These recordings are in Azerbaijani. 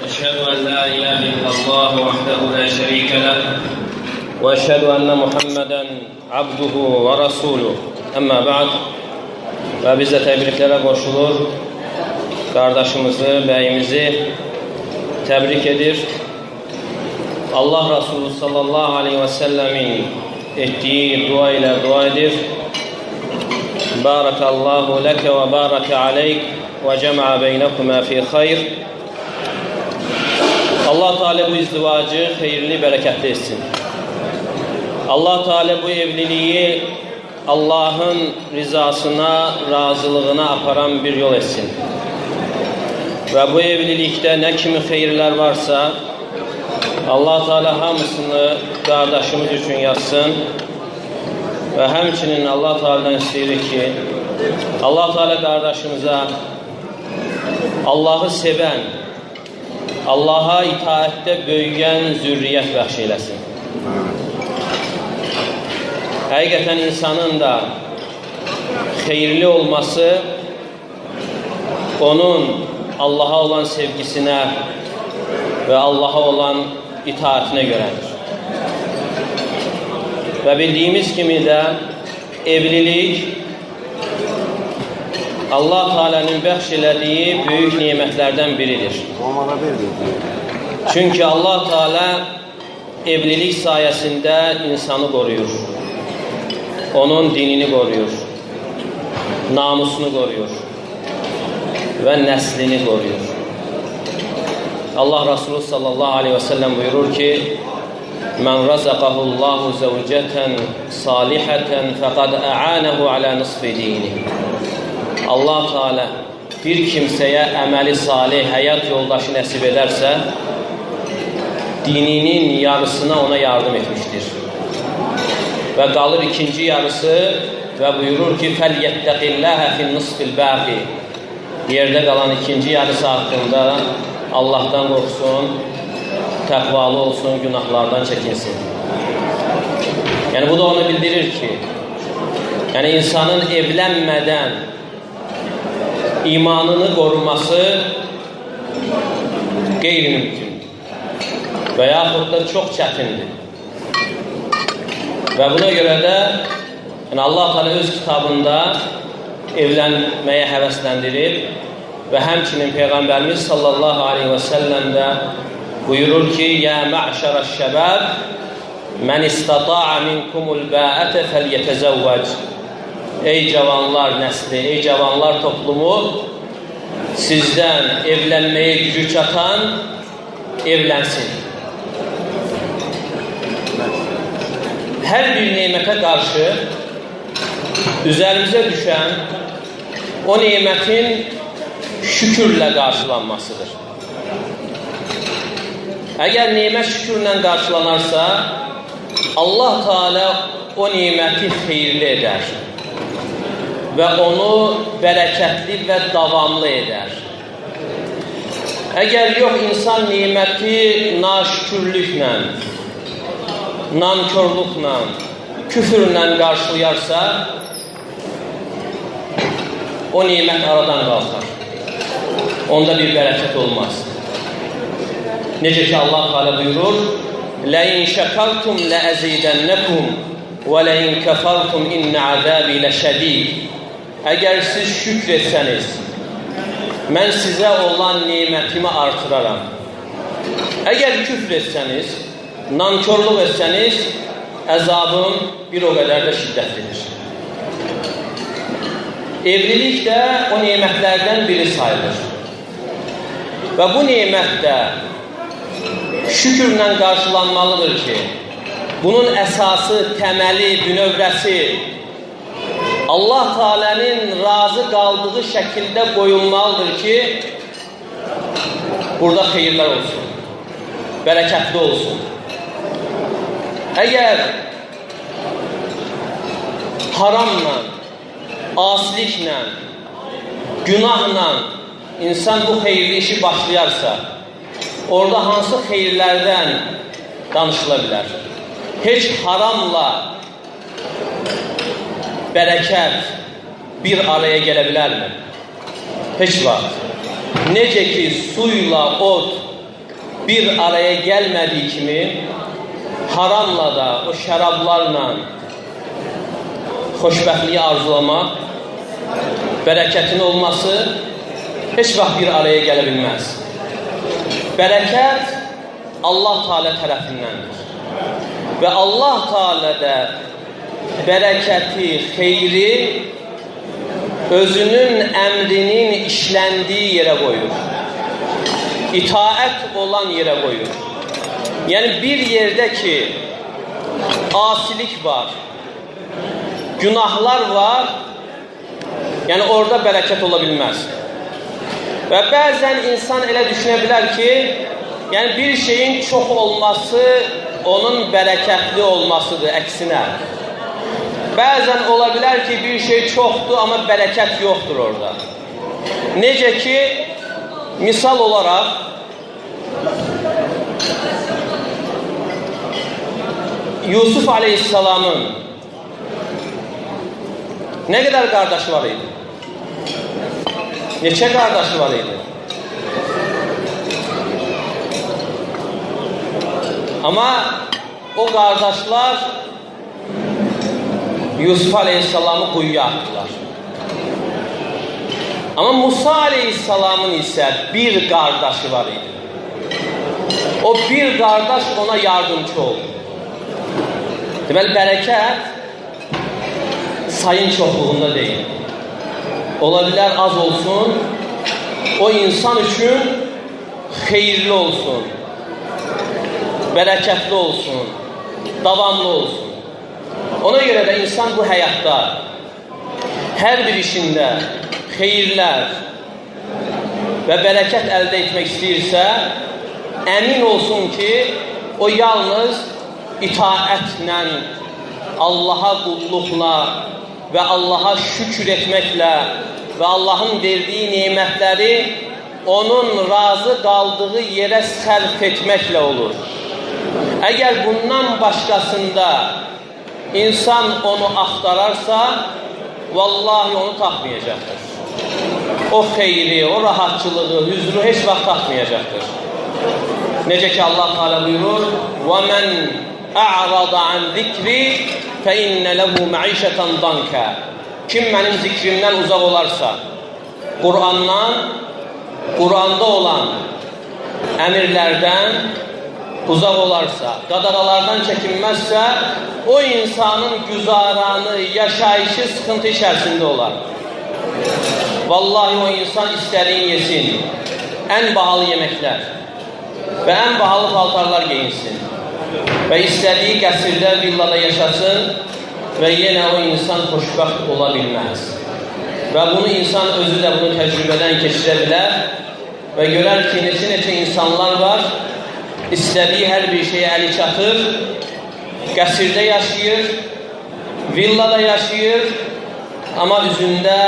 أشهد أن لا إله إلا الله وحده لا شريك له وأشهد أن محمدا عبده ورسوله أما بعد ve biz de tebriklere koşulur, kardeşimizi, beyimizi tebrik edir. Allah Resulü sallallahu aleyhi ve sellemin ettiği dua ile dua edir. Barakallahu leke ve barake aleyk ve cema'a beynekuma fi hayr. Allah Teala bu izdivacı hayırlı, bereketli etsin. Allah Teala bu evliliği Allah'ın rızasına, razılığına aparan bir yol etsin. Ve bu evlilikte ne kimi hayırlar varsa Allah Teala hamısını kardeşimiz için yazsın. Ve hemçinin Allah Teala'dan isteyirik ki Allah Teala kardeşimize Allah'ı seven, Allah'a itaatde büyüyen zürriyet bəxş eylesin. Həqiqətən insanın da xeyirli olması onun Allah'a olan sevgisine ve Allah'a olan itaatine göredir. Ve bildiğimiz gibi de evlilik Allah Teala'nın bəxş elədiyi büyük nimetlerden biridir. Çünkü Allah Teala evlilik sayesinde insanı koruyor. Onun dinini koruyor. Namusunu koruyor. Ve neslini koruyor. Allah Resulü sallallahu aleyhi ve sellem buyurur ki Men razaqahullahu zevceten saliheten fekad a'anehu ala nisfi dini. Allah Teala bir kimseye emeli salih, hayat yoldaşı nasip ederse dininin yarısına ona yardım etmiştir. Ve kalır ikinci yarısı ve buyurur ki فَلْيَتَّقِ اللّٰهَ فِي النِّصْفِ الْبَاقِ. Yerde kalan ikinci yarısı hakkında Allah'tan korksun, takvalı olsun, günahlardan çekinsin. Yani bu da onu bildirir ki yani insanın evlenmeden imanını koruması gayrimümkün veyahut da çok çetindir. Ve buna göre de yani Allah Teala öz kitabında evlenmeye heveslendirip ve hemçinin Peygamberimiz sallallahu aleyhi ve sellem de buyurur ki ya ma'şere'ş-şebab men istata'a minkumul ba'ate felyetezevvec. Ey cavanlar nesli, ey cavanlar toplumu, sizden evlenmeye gücü çatan evlensin. Her bir nimete karşı üzerimize düşen o nimetin şükürle karşılanmasıdır. Eğer nimet şükürle karşılanarsa Allah Teala o nimeti hayırlı eder ve onu bereketli ve davamlı eder. Eğer yok insan nimeti naşükürlükle, nankörlükle, küfürle karşılayarsa o nimet aradan kalkar. Onda bir bereket olmaz. Necə ki Allah Teala buyurur لَاِنْ شَكَرْتُمْ لَاَزِيدَنَّكُمْ وَلَاِنْ كَفَرْتُمْ اِنَّ عَذَابِ لَشَد۪يدٍ. Eğer siz şükretseniz ben size olan nimetimi artıraram. Eğer küfretseniz, nankörlük etseniz azabım bir o kadar da şiddetlidir. Evlilik de o nimetlerden biri sayılır. Ve bu nimet de şükürle karşılanmalıdır ki bunun esası, temeli, bünövresi Allah Teala'nın razı kaldığı şekilde koyulmalıdır ki burada hayırlar olsun, bereketli olsun. Eğer haramla, asilikle, günahla insan bu hayırlı işi başlayarsa orada hansı hayırlerden danışılabilir? Hiç haramla bereket bir araya gelebilir mi? Hiç var. Necə ki suyla ot bir araya gəlmədiyi kimi haramla da, o şərablarla xoşbəxtliyi arzulamaq, bərəkətin olması heç vaxt bir araya gələ bilməz. Bərəkət Allah Teala tərəfindəndir. Və Allah Teala da bərəkəti, xeyri özünün əmrinin işləndiyi yerə qoyur. İtaət olan yerə qoyur. Yəni bir yerdə ki, asilik var, günahlar var, yəni orada bərəkət ola bilməz. Və bəzən insan elə düşünə bilər ki, yəni bir şeyin çox olması onun bərəkətli olmasıdır, əksinə. Bəzən ola bilər ki, bir şey çoxdur, amma bərəkət yoxdur orada. Necə ki, misal olaraq, Yusuf Aleyhisselamın nə qədər qardaşı var idi? Neçə qardaşı var idi? Amma o qardaşlar Yusuf Aleyhisselamı quyuya attılar. Amma Musa Aleyhisselamın isə bir qardaşı var idi. O bir qardaş ona yardımcı oldu. Deməli, bərəkət sayın çoxluğunda deyil. Ola bilər az olsun, o insan üçün xeyirli olsun, bərəkətli olsun, davamlı olsun. Ona görə də insan bu həyatda hər bir işində xeyirlər və bərəkət əldə etmək istəyirsə, əmin olsun ki, o yalnız itaətlə, Allaha qulluqla və Allaha şükür etməklə və Allahın verdiyi nemətləri onun razı qaldığı yerə sərf etməklə olur. Əgər bundan başqasında insan onu axtararsa, vallahi onu tapmayacaqdır. O xeyri, o rahatçılığı, hüzrü heç vaxt tapmayacaqdır. Necə ki Allah Teala buyurur: وَمَنْ أَعْرَضَ عَنْ ذِكْرِ فَإِنَّ لَهُ مَعِيشَةً ضَنْكَ. Kim mənim zikrimdən uzaq olarsa, Qur'andan, Qur'anda olan əmirlərdən uzaq olarsa, qadağalardan çəkinməzsə, o insanın güzaranı, yaşayışı sıxıntı içərisində olar. Vallahi o insan istədiyin yesin, ən bahalı yeməklər və ən bahalı paltarlar geyinsin və istədiyi qəsrdə, villada yaşasın və yenə o insan xoşbəxt ola bilməz. Və bunu insan özü də bunu təcrübədən keçirə bilər və görər ki, neçə insanlar var, istədiyi hər bir şeyə əli çatır, qəsrdə yaşayır, villada yaşayır, amma üzündə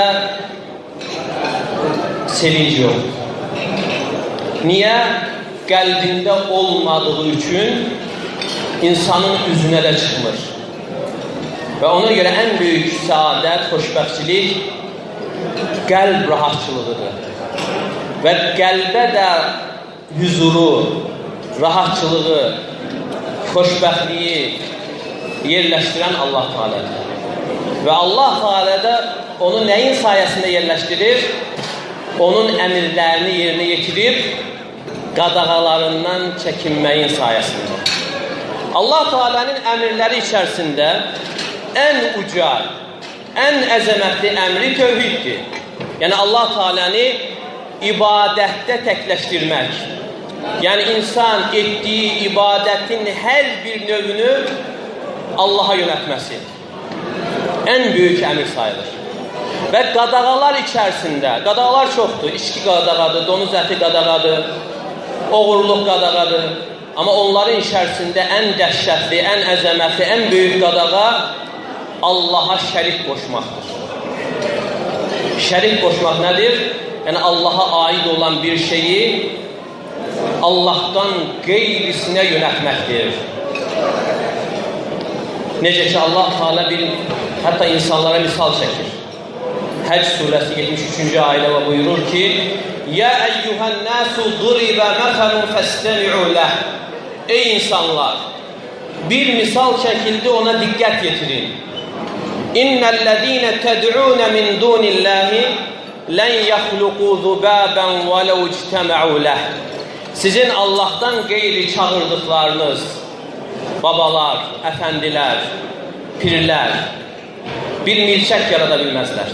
sevinc yox. Niyə? Qəlbində olmadığı üçün insanın üzünə də çıxmır. Və ona görə ən böyük səadət, xoşbəxtçilik qəlb rahatçılığıdır. Və qəlbə də hüzuru, rahatçılığı, xoşbəxtliyi yerləşdirən Allah Teala'dır. Və Allah Teala da onu nəyin sayəsində yerləşdirir? Onun əmirlərini yerinə yetirib, qadağalarından çəkinməyin sayəsində. Allah Teala'nın əmirləri içərisində ən uca, ən əzəmətli əmri tövhiddir. Yəni Allah Teala'nı ibadətdə təkləşdirmək. Yəni insan etdiyi ibadətin hər bir növünü Allaha yönətməsi ən böyük əmir sayılır. Və qadağalar içərisində, qadağalar çoxdur. İçki qadağadır, donuz əti qadağadır, oğurluq qadağadır. Amma onların içərisində ən dəhşətli, ən əzəmətli, ən böyük qadağa Allaha şərik qoşmaqdır. Şərik qoşmaq nədir? Yəni Allaha aid olan bir şeyi Allahdan qeyrisinə yönətməkdir. Necə ki Allah Teala hətta insanlara misal çəkir. Həcc surəsi 73-cü ayədə buyurur ki: Ya eyyuhen nasu duriba meselun festemi'u leh. Ey insanlar! Bir misal çekildi, ona dikkat getirin. İnnellezîne ted'ûne min dûnillâhi len yahluqû zubâben velev ictema'û leh. Sizin Allah'tan gayri çağırdıklarınız, babalar, efendiler, pirler, bir milçek yaratabilmezler.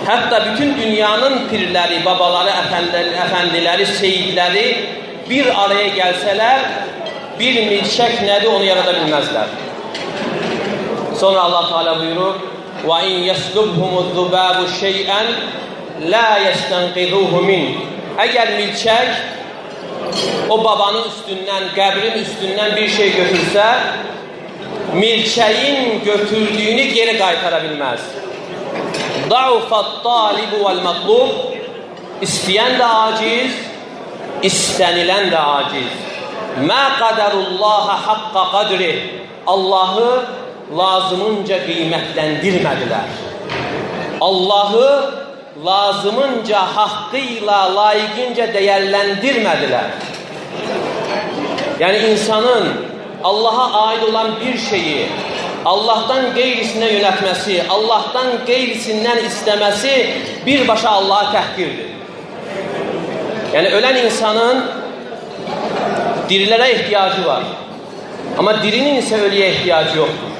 Hatta bütün dünyanın pirleri, babaları, efendileri, seyitleri bir araya gelseler, bir milçek nedir onu yaratabilmezler. Sonra Allah Teala buyurur: "Ve in yeslubhumuz zubabu şey'en la yestenqizuhu min." Eğer milçek o babanın üstünden, qəbrin üstünden bir şey götürse, milçeğin götürdüğünü geri qaytarabilmez. Da'ufat talibu vel matlub. İsteyen de aciz, istenilen de aciz. Ma kaderullaha hakka kadri. Allah'ı lazımınca kıymetlendirmediler. Allah'ı lazımınca, hakkıyla, layıkınca değerlendirmediler. Yani insanın Allah'a ait olan bir şeyi Allah'tan gayrisine yönetmesi, Allah'tan gayrisinden istemesi birbaşa Allah'a tehkirdir. Yani ölen insanın dirilere ihtiyacı var. Ama dirinin ise ölüye ihtiyacı yoktur.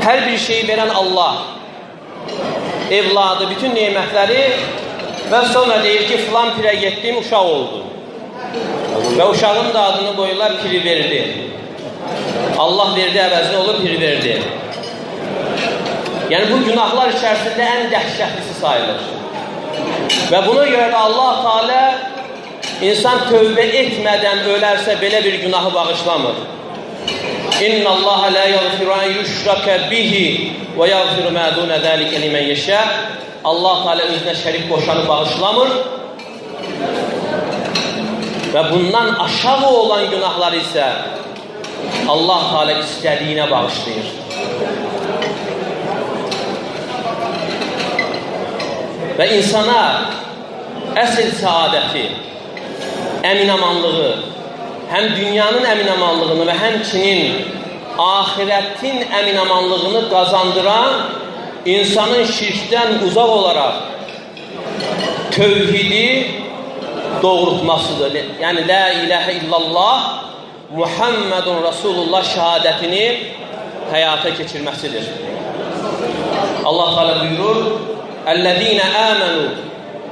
Her bir şeyi veren Allah, evladı, bütün nimetleri ve sonra deyir ki filan pire getdim, uşaq oldu. Ve uşağın da adını koyurlar, piri verdi. Allah verdi, əvəzinə olur, piri verdi. Yani bu günahlar içerisinde en dəhşətlisi sayılır. Ve buna göre Allah Teala insan tövbe etmeden ölerse belə bir günahı bağışlamır. İnna Allah la yaghfiru an yushraka bihi ve yaghfiru ma dun zalika limen yasha. Allah Teala özünə şərik qoşanı bağışlamır. Ve bundan aşağı olan günahlar ise Allah Teala istediğine bağışlayır. Ve insana əsl saadeti, əminamanlığı, hem dünyanın əminamanlığını ve həmçinin ahiretin əminamanlığını kazandıran insanın şirkten uzak olarak tövhidi doğrultmasıdır. Yani la ilahe illallah Muhammedun Resulullah şehadetini hayata geçirmesidir. Allah Teala buyurur: "Ellezîne âmenû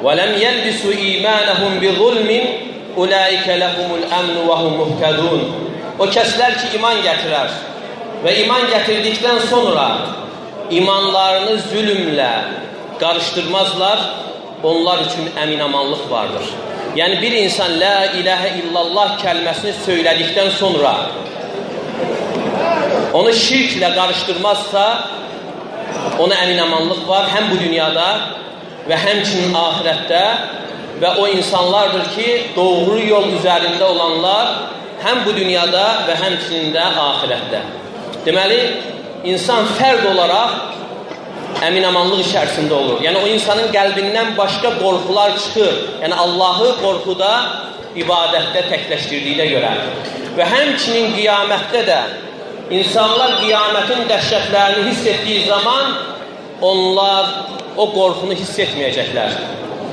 ve lem yelbisû îmânehum bi zulmin ulaike lehumul emnu ve hum muhtedûn." O kəslər ki iman getirer ve iman getirdikten sonra imanlarını zulümle karıştırmazlar, onlar için eminamanlık vardır. Yani bir insan la ilahe illallah kelimesini söyledikten sonra onu şirkle karıştırmazsa ona eminamanlık var hem bu dünyada ve hemçinin ahirette ve o insanlardır ki doğru yol üzerinde olanlar hem bu dünyada ve hemçinin de ahirette. Deməli insan fərd olarak eminamanlıq içerisinde olur. Yani o insanın kalbinden başka korkular çıkır. Yani Allah'ı korkuda, ibadette tekleştirdiğine göre. Ve hemçinin kıyamette de insanlar kıyametin dehşetlerini hissettiği zaman onlar o korkunu hissetmeyecekler.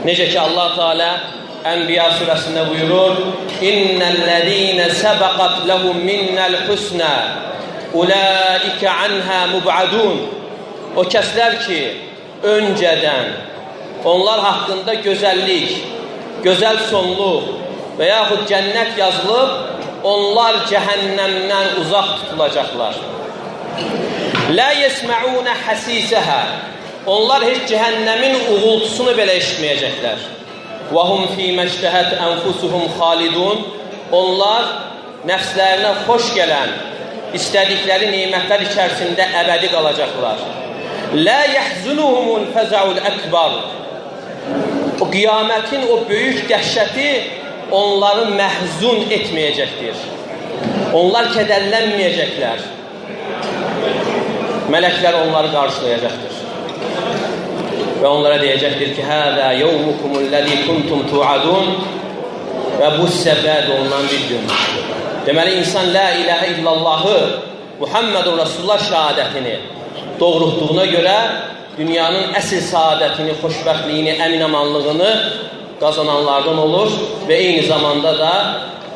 Nece ki Allah Teala Enbiya suresinde buyurur: "İnnellezîne sebekat lehum minnel husna ulaike anha mub'adun." O kəslər ki önceden onlar hakkında güzellik, güzel sonluq ve yaxud cennet yazılıb, onlar cehennemden uzak tutulacaklar. La yesma'un hasisha. Onlar hiç cehennemin uğultusunu belə eşitməyəcəklər. Ve hum fi meştehet enfusuhum halidun. Onlar nəfslərinə xoş gelen, istədikləri nimətlər içerisinde ebedi kalacaklar. La yahzunuhumul feza'ul ekbar. O kıyametin o büyük dehşeti onları mehzun etmeyecektir. Onlar kederlenmeyecekler. Melekler onları karşılayacaktır. və onlara deyəcəkdir ki, həzə yevmukumul-ləzi kuntum tu'adun, və bu sizə vəd olunan bir gündür. Deməli, insan la ilahə illallahı, Muhammedun Rasulullah şəhadətini doğrultduğuna görə dünyanın əsl saadətini, xoşbəxtliyini, əminamanlığını qazananlardan olur və eyni zamanda da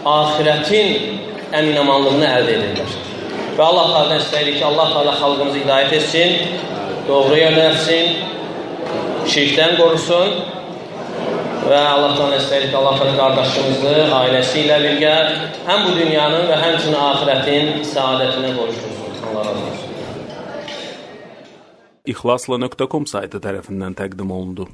axirətin əminamanlığını əldə edirlər. Və Allah Teala'dan istəyirik ki, Allah Teala xalqımızı hidayət etsin, doğru yönəltsin, şirkdən qorusun və Allah Teala'dan istəyirik ki, Allah Teala qardaşımızı ailəsi ilə birgə həm bu dünyanın və həmçinin axirətin saadətinə qovuştursun. Allah razı olsun. İxlasla.com saytı tərəfindən təqdim olundu.